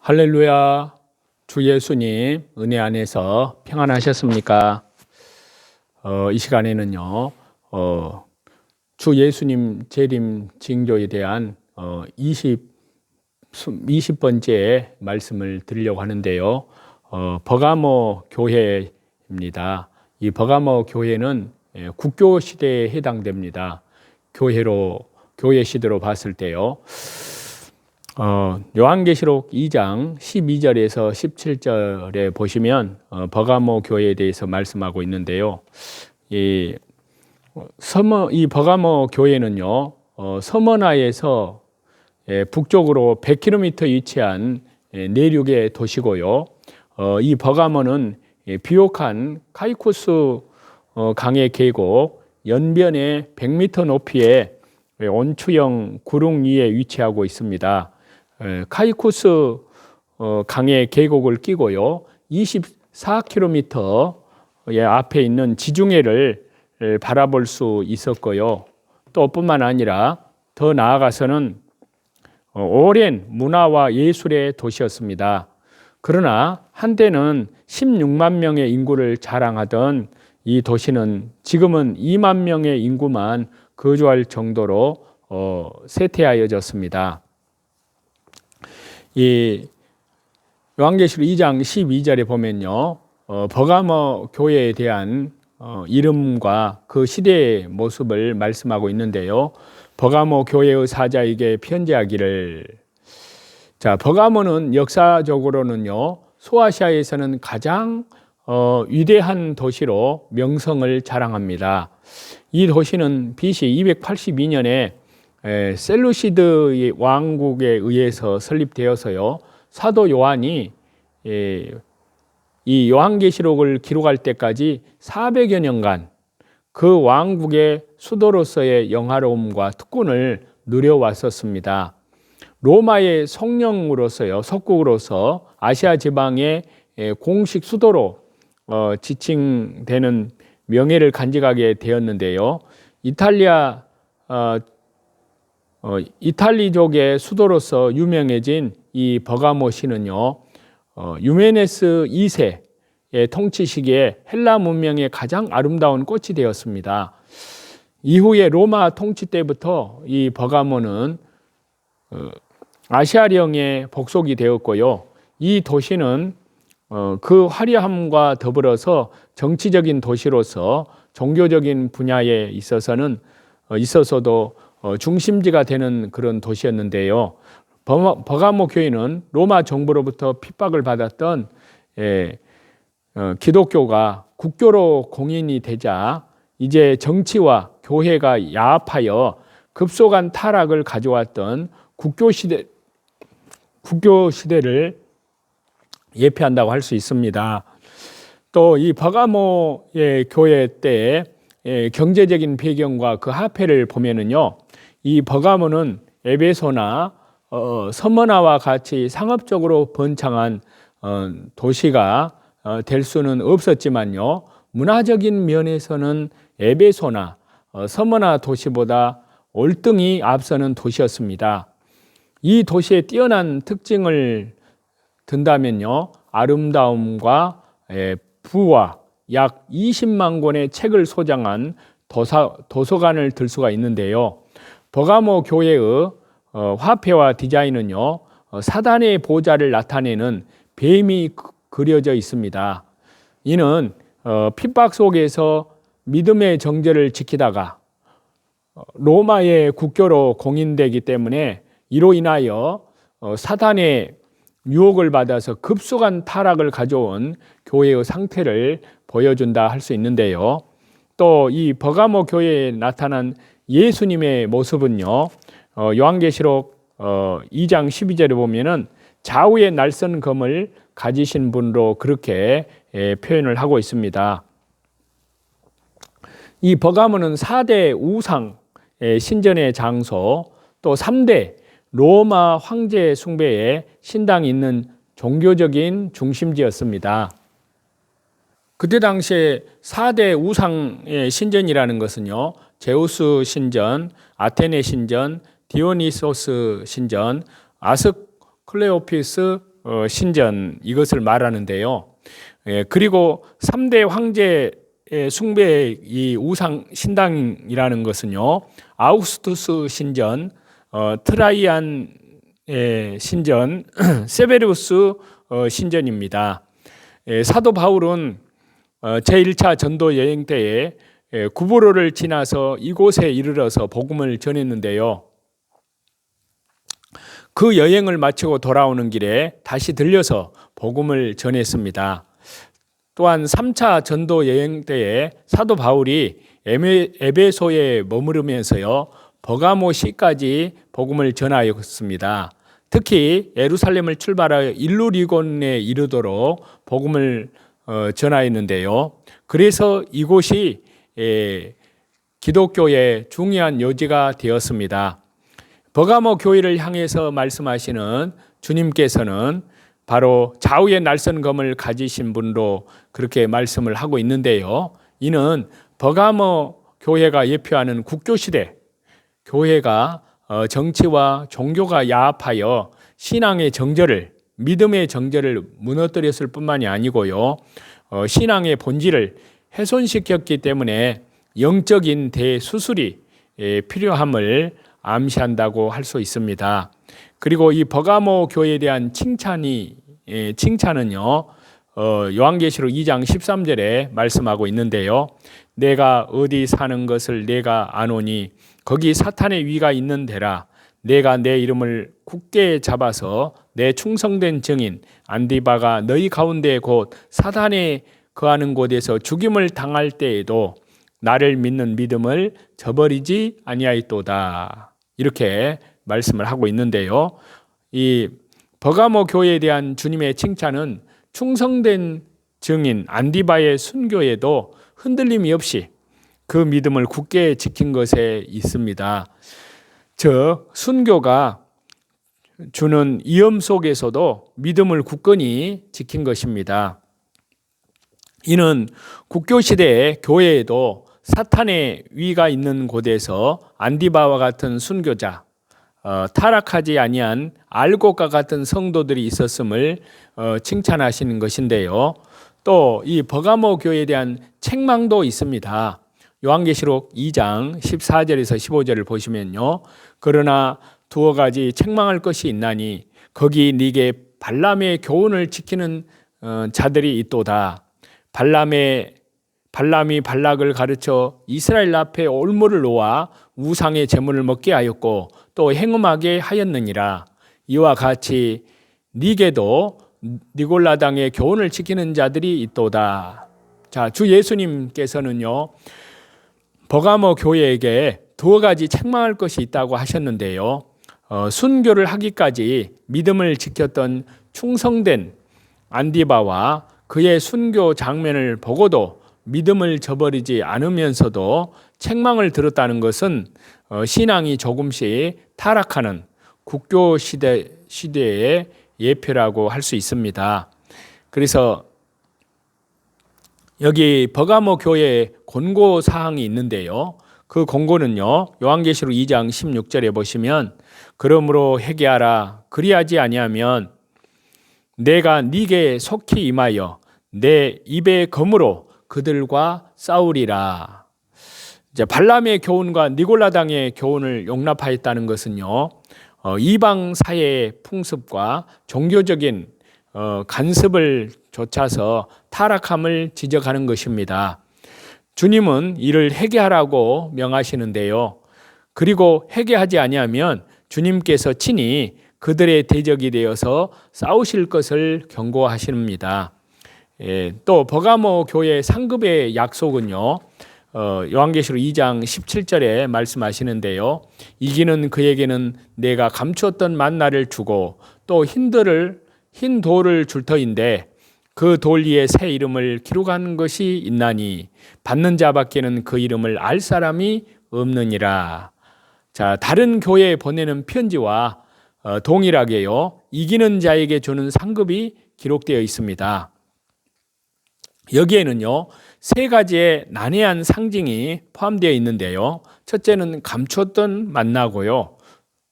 할렐루야. 주 예수님 은혜 안에서 평안하셨습니까? 이 시간에는요, 주 예수님 재림 징조에 대한 20번째 말씀을 드리려고 하는데요. 버가모 교회입니다. 이 버가모 교회는 국교 시대에 해당됩니다. 교회 시대로 봤을 때요. 요한계시록 2장 12절에서 17절에 보시면 버가모 교회에 대해서 말씀하고 있는데요. 이 버가모 교회는요, 서머나에서 북쪽으로 100km 위치한 내륙의 도시고요. 이 버가모는 비옥한 카이코스 강의 계곡 연변에 100m 높이의 온추형 구릉 위에 위치하고 있습니다. 카이코스 강의 계곡을 끼고요, 24km 앞에 있는 지중해를 바라볼 수 있었고요. 또 뿐만 아니라 더 나아가서는 오랜 문화와 예술의 도시였습니다. 그러나 한때는 16만 명의 인구를 자랑하던 이 도시는 지금은 2만 명의 인구만 거주할 정도로 쇠퇴하여졌습니다. 이 요한계시록 2장 12절에 보면요, 버가모 교회에 대한 이름과 그 시대의 모습을 말씀하고 있는데요. 버가모 교회의 사자에게 편지하기를. 자, 버가모는 역사적으로는요, 소아시아에서는 가장 위대한 도시로 명성을 자랑합니다. 이 도시는 BC 282년에 셀루시드 왕국에 의해서 설립되어서요, 사도 요한이 이 요한계시록을 기록할 때까지 400여 년간 그 왕국의 수도로서의 영화로움과 특권을 누려왔었습니다. 로마의 성령으로서요, 석국으로서 아시아 지방의 공식 수도로 지칭되는 명예를 간직하게 되었는데요. 이탈리족의 수도로서 유명해진 이 버가모 시는요, 유메네스 2세의 통치 시기에 헬라 문명의 가장 아름다운 꽃이 되었습니다. 이후에 로마 통치 때부터 이 버가모는 아시아령의 복속이 되었고요. 이 도시는 그 화려함과 더불어서 정치적인 도시로서 종교적인 분야에 있어서도 중심지가 되는 그런 도시였는데요. 버가모 교회는 로마 정부로부터 핍박을 받았던 기독교가 국교로 공인이 되자 이제 정치와 교회가 야합하여 급속한 타락을 가져왔던 국교 시대를 예표한다고 할 수 있습니다. 또 이 버가모의 교회 때 경제적인 배경과 그 화폐를 보면은요, 이 버가모는 에베소나 서머나와 같이 상업적으로 번창한 도시가 될 수는 없었지만요, 문화적인 면에서는 에베소나 서머나 도시보다 월등히 앞서는 도시였습니다. 이 도시의 뛰어난 특징을 든다면요, 아름다움과 부와 약 20만 권의 책을 소장한 도서관을 들 수가 있는데요. 버가모 교회의 화폐와 디자인은요, 사단의 보좌를 나타내는 뱀이 그려져 있습니다. 이는 핍박 속에서 믿음의 정절을 지키다가 로마의 국교로 공인되기 때문에 이로 인하여 사단의 유혹을 받아서 급속한 타락을 가져온 교회의 상태를 보여준다 할 수 있는데요. 또 이 버가모 교회에 나타난 예수님의 모습은요, 요한계시록 2장 12절에 보면은 좌우의 날선 검을 가지신 분으로 그렇게 표현을 하고 있습니다. 이 버가모는 4대 우상 신전의 장소, 또 3대 로마 황제 숭배의 신당이 있는 종교적인 중심지였습니다. 그때 당시에 4대 우상의 신전이라는 것은요, 제우스 신전, 아테네 신전, 디오니소스 신전, 아스클레오피스 신전 이것을 말하는데요. 그리고 3대 황제의 숭배의 이 우상 신당이라는 것은요, 아우구스투스 신전, 트라이안의 신전, 세베르우스 신전입니다. 사도 바울은 제1차 전도 여행 때에 구브로를 지나서 이곳에 이르러서 복음을 전했는데요. 그 여행을 마치고 돌아오는 길에 다시 들려서 복음을 전했습니다. 또한 3차 전도 여행 때에 사도 바울이 에베소에 머무르면서요, 버가모시까지 복음을 전하였습니다. 특히 예루살렘을 출발하여 일루리곤에 이르도록 복음을 전하였는데요. 그래서 이곳이 기독교의 중요한 요지가 되었습니다. 버가모 교회를 향해서 말씀하시는 주님께서는 바로 좌우의 날선 검을 가지신 분으로 그렇게 말씀을 하고 있는데요. 이는 버가모 교회가 예표하는 국교시대, 교회가 정치와 종교가 야합하여 신앙의 정절을, 믿음의 정절을 무너뜨렸을 뿐만이 아니고요, 신앙의 본질을 훼손시켰기 때문에 영적인 대수술이 필요함을 암시한다고 할 수 있습니다. 그리고 이 버가모 교회에 대한 칭찬은요, 요한계시록 2장 13절에 말씀하고 있는데요. 내가 어디 사는 것을 내가 아노니 거기 사탄의 위가 있는 데라. 내가 내 이름을 굳게 잡아서 내 충성된 증인 안디바가 너희 가운데 곧 사탄에 거하는 곳에서 죽임을 당할 때에도 나를 믿는 믿음을 저버리지 아니하였도다. 이렇게 말씀을 하고 있는데요. 이 버가모 교회에 대한 주님의 칭찬은 충성된 증인 안디바의 순교에도 흔들림이 없이 그 믿음을 굳게 지킨 것에 있습니다. 즉 순교가 주는 위험 속에서도 믿음을 굳건히 지킨 것입니다. 이는 국교시대의 교회에도 사탄의 위가 있는 곳에서 안디바와 같은 순교자, 타락하지 아니한 알곡과 같은 성도들이 있었음을 칭찬하시는 것인데요. 또 이 버가모 교회에 대한 책망도 있습니다. 요한계시록 2장 14절에서 15절을 보시면요. 그러나 두어 가지 책망할 것이 있나니 거기 네게 발람의 교훈을 지키는 자들이 있도다. 발람이 발락을 가르쳐 이스라엘 앞에 올무를 놓아 우상의 제물을 먹게 하였고 또 행음하게 하였느니라. 이와 같이 네게도 니골라당의 교훈을 지키는 자들이 있도다. 자, 주 예수님께서는요, 버가모 교회에게 두어 가지 책망할 것이 있다고 하셨는데요. 순교를 하기까지 믿음을 지켰던 충성된 안디바와 그의 순교 장면을 보고도 믿음을 저버리지 않으면서도 책망을 들었다는 것은 신앙이 조금씩 타락하는 국교 시대의 예표라고 할 수 있습니다. 그래서 여기 버가모 교회에 권고 사항이 있는데요. 그 권고는요, 요한계시록 2장 16절에 보시면 그러므로 회개하라. 그리하지 아니하면 내가 네게 속히 임하여 내 입의 검으로 그들과 싸우리라. 이제 발람의 교훈과 니골라당의 교훈을 용납하였다는 것은요, 이방 사회의 풍습과 종교적인 간섭을 좇아서 타락함을 지적하는 것입니다. 주님은 이를 회개하라고 명하시는데요. 그리고 회개하지 아니하면 주님께서 친히 그들의 대적이 되어서 싸우실 것을 경고하십니다. 또 버가모 교회 상급의 약속은요, 요한계시록 2장 17절에 말씀하시는데요. 이기는 그에게는 내가 감추었던 만나를 주고 또 흰 돌을 줄 터인데 그 돌 위에 새 이름을 기록한 것이 있나니 받는 자밖에는 그 이름을 알 사람이 없느니라. 자, 다른 교회에 보내는 편지와 동일하게요, 이기는 자에게 주는 상급이 기록되어 있습니다. 여기에는요, 세 가지의 난해한 상징이 포함되어 있는데요. 첫째는 감추었던 만나고요.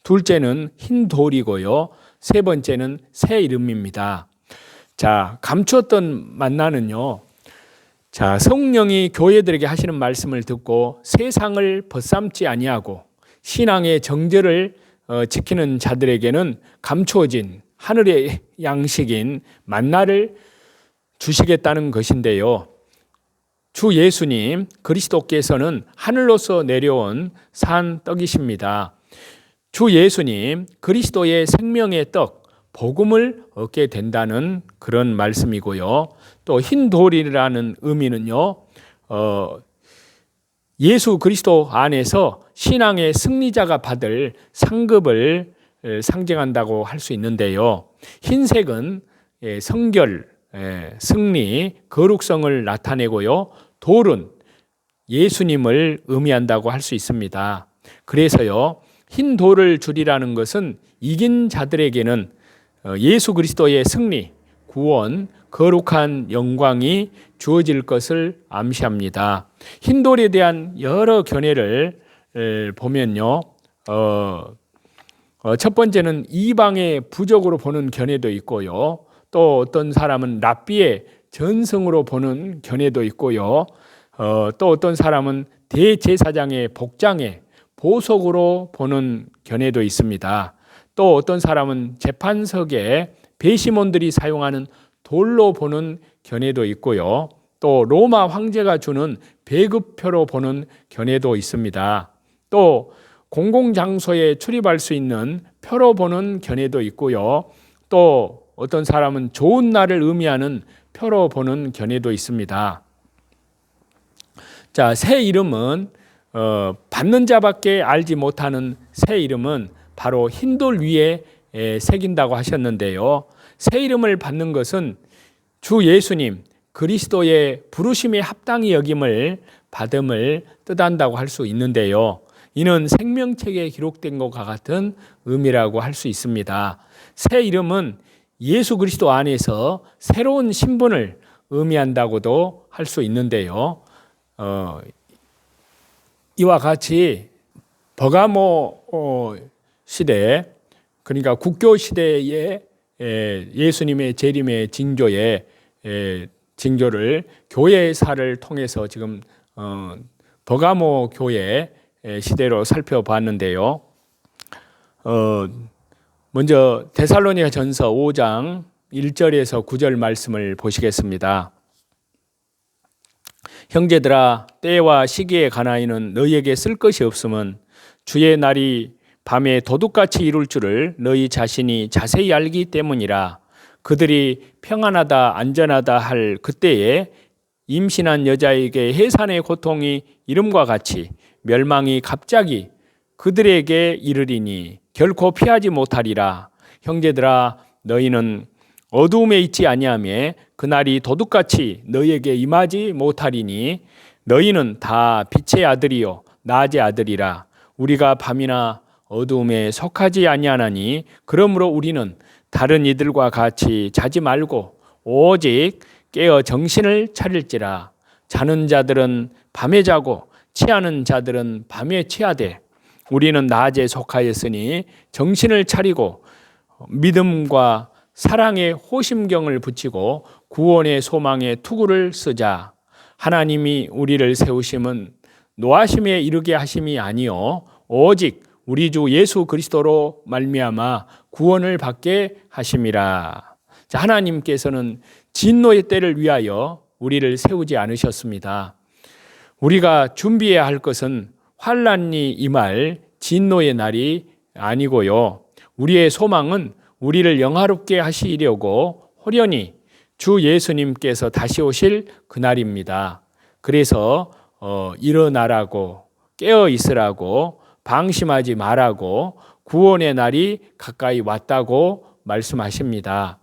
둘째는 흰 돌이고요. 세 번째는 새 이름입니다. 자, 감추었던 만나는요. 자, 성령이 교회들에게 하시는 말씀을 듣고 세상을 벗삼지 아니하고 신앙의 정절을 지키는 자들에게는 감추어진 하늘의 양식인 만나를 주시겠다는 것인데요. 주 예수님 그리스도께서는 하늘로서 내려온 산 떡이십니다. 주 예수님 그리스도의 생명의 떡, 복음을 얻게 된다는 그런 말씀이고요. 또 흰 돌이라는 의미는요, 예수 그리스도 안에서 신앙의 승리자가 받을 상급을 상징한다고 할 수 있는데요. 흰색은 성결, 승리, 거룩성을 나타내고요. 돌은 예수님을 의미한다고 할 수 있습니다. 그래서요, 흰 돌을 주리라는 것은 이긴 자들에게는 예수 그리스도의 승리, 구원, 거룩한 영광이 주어질 것을 암시합니다. 흰 돌에 대한 여러 견해를 보면요, 첫 번째는 이방의 부족으로 보는 견해도 있고요. 또 어떤 사람은 랍비의 전승으로 보는 견해도 있고요. 또 어떤 사람은 대제사장의 복장의 보석으로 보는 견해도 있습니다. 또 어떤 사람은 재판석에 배심원들이 사용하는 돌로 보는 견해도 있고요. 또 로마 황제가 주는 배급표로 보는 견해도 있습니다. 또 공공장소에 출입할 수 있는 표로 보는 견해도 있고요. 또 어떤 사람은 좋은 날을 의미하는 표로 보는 견해도 있습니다. 자, 새 이름은 받는 자밖에 알지 못하는 새 이름은 바로 흰돌 위에 새긴다고 하셨는데요. 새 이름을 받는 것은 주 예수님 그리스도의 부르심에 합당히 여김을 받음을 뜻한다고 할 수 있는데요. 이는 생명책에 기록된 것과 같은 의미라고 할 수 있습니다. 새 이름은 예수 그리스도 안에서 새로운 신분을 의미한다고도 할 수 있는데요. 이와 같이 버가모 시대, 그러니까 국교 시대에 예수님의 재림의 징조를 교회사를 통해서 지금 버가모 교회 시대로 살펴봤는데요. 먼저 데살로니가 전서 5장 1절에서 9절 말씀을 보시겠습니다. 형제들아, 때와 시기에 관하여는 너희에게 쓸 것이 없음은 주의 날이 밤에 도둑같이 이룰 줄을 너희 자신이 자세히 알기 때문이라. 그들이 평안하다 안전하다 할 그때에 임신한 여자에게 해산의 고통이 이름과 같이 멸망이 갑자기 그들에게 이르리니 결코 피하지 못하리라. 형제들아, 너희는 어두움에 있지 아니하며 그날이 도둑같이 너희에게 임하지 못하리니 너희는 다 빛의 아들이요 낮의 아들이라. 우리가 밤이나 어두움에 속하지 아니하나니 그러므로 우리는 다른 이들과 같이 자지 말고 오직 깨어 정신을 차릴지라. 자는 자들은 밤에 자고 취하는 자들은 밤에 취하되 우리는 낮에 속하였으니 정신을 차리고 믿음과 사랑의 호심경을 붙이고 구원의 소망의 투구를 쓰자. 하나님이 우리를 세우심은 노하심에 이르게 하심이 아니요 오직 우리 주 예수 그리스도로 말미암아 구원을 받게 하심이라. 자, 하나님께서는 진노의 때를 위하여 우리를 세우지 않으셨습니다. 우리가 준비해야 할 것은 환난이 임할 진노의 날이 아니고요. 우리의 소망은 우리를 영화롭게 하시려고 호련히 주 예수님께서 다시 오실 그날입니다. 그래서 일어나라고, 깨어 있으라고, 방심하지 말라고, 구원의 날이 가까이 왔다고 말씀하십니다.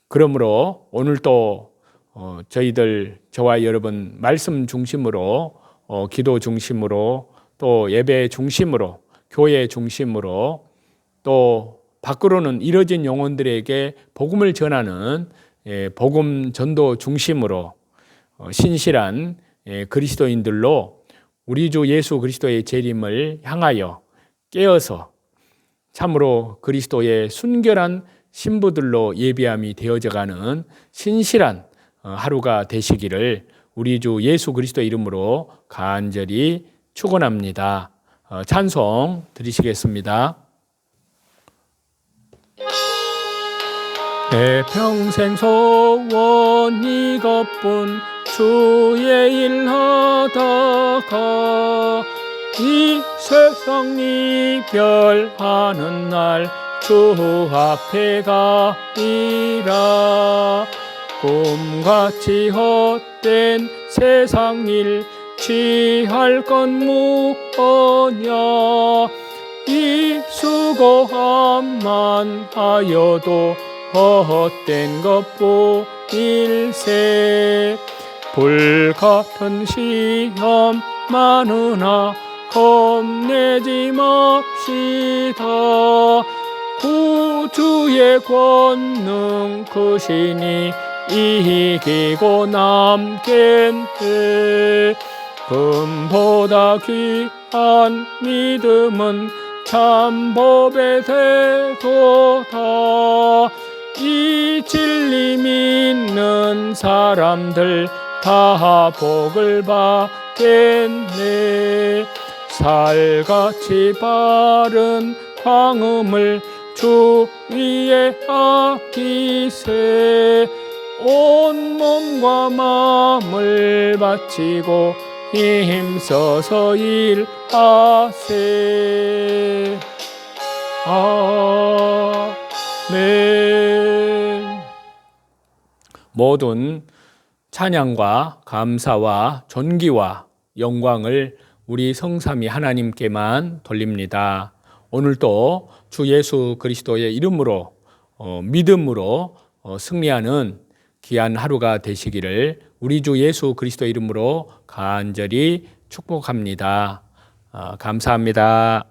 그러므로 오늘 또 저와 여러분 말씀 중심으로, 기도 중심으로, 또 예배 중심으로, 교회 중심으로, 또 밖으로는 이뤄진 영혼들에게 복음을 전하는 복음 전도 중심으로 신실한 그리스도인들로 우리 주 예수 그리스도의 재림을 향하여 깨어서 참으로 그리스도의 순결한 신부들로 예비함이 되어져가는 신실한 하루가 되시기를 우리 주 예수 그리스도 이름으로 간절히 축원합니다. 찬송 드리시겠습니다. 내 평생 소원 이것뿐 주의 일 하다가 이 세상 이별하는 날 주 앞에 가리라. 꿈같이 헛된 세상 일 취할 건 무엇냐. 이 수고함만 하여도 헛된 것뿐일세. 불같은 시험 많으나 겁내지 맙시다. 구주의 권능 크시니 이기고 남겠네. 금보다 귀한 믿음은 참법의 태도다. 이 진리 믿는 사람들 다 복을 받겠네. 살같이 바른 광음을 주 위에 아끼세. 온 몸과 마음을 바치고 힘써서 일하세. 아멘. 모든 찬양과 감사와 존귀와 영광을 우리 성삼위 하나님께만 돌립니다. 오늘도 주 예수 그리스도의 이름으로 믿음으로 승리하는 귀한 하루가 되시기를 우리 주 예수 그리스도 이름으로 간절히 축복합니다. 감사합니다.